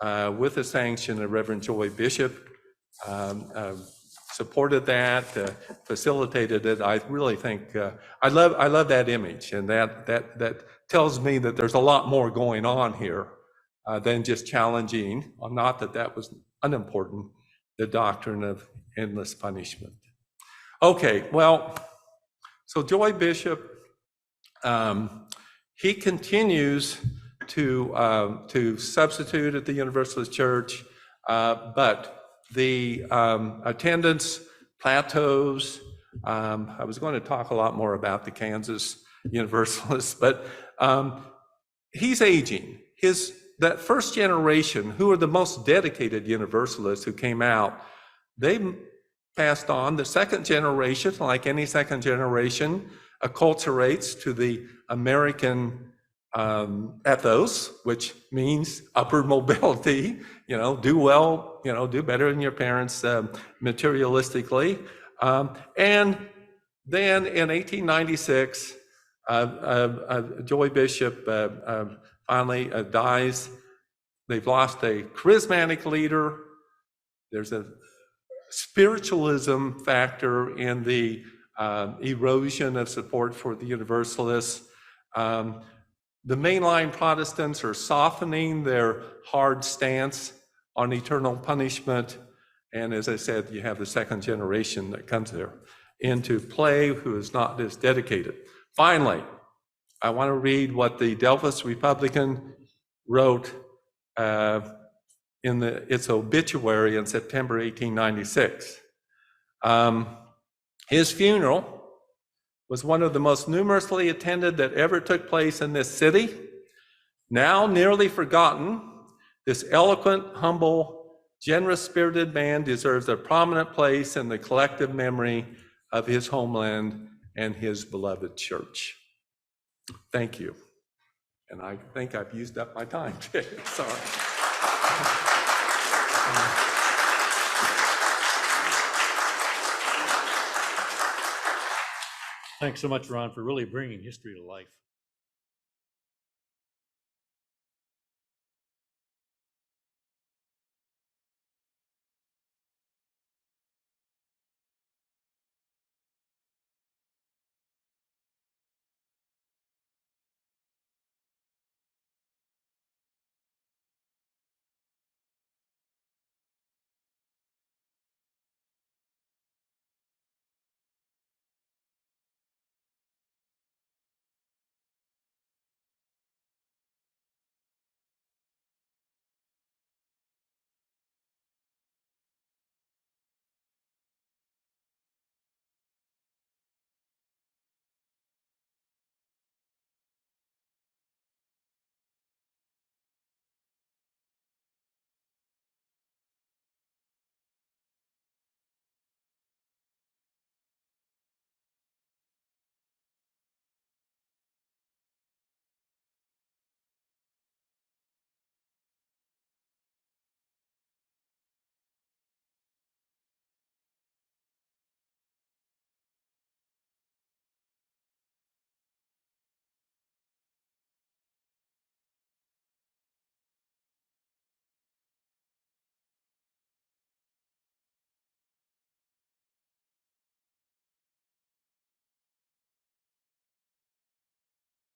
with the sanction of Reverend Joy Bishop, supported that, facilitated it. I really think I love that image, and that tells me that there's a lot more going on here than just challenging, not that that was unimportant, the doctrine of endless punishment. Okay, well, so Joy Bishop, he continues to substitute at the Universalist Church, but the attendance plateaus. I was going to talk a lot more about the Kansas Universalists, but he's aging. That first generation, who are the most dedicated Universalists who came out, they passed on. The second generation, like any second generation, acculturates to the American ethos, which means upward mobility, do well, do better than your parents materialistically. And then in 1896, Joy Bishop finally dies. They've lost a charismatic leader. There's a spiritualism factor in the erosion of support for the Universalists. The mainline Protestants are softening their hard stance on eternal punishment. And as I said, you have the second generation that comes there into play who is not as dedicated. Finally, I want to read what the Delphos Republican wrote in its obituary in September 1896. His funeral was one of the most numerously attended that ever took place in this city. Now nearly forgotten, this eloquent, humble, generous-spirited man deserves a prominent place in the collective memory of his homeland and his beloved church. Thank you. And I think I've used up my time. Sorry. Thanks so much, Ron, for really bringing history to life.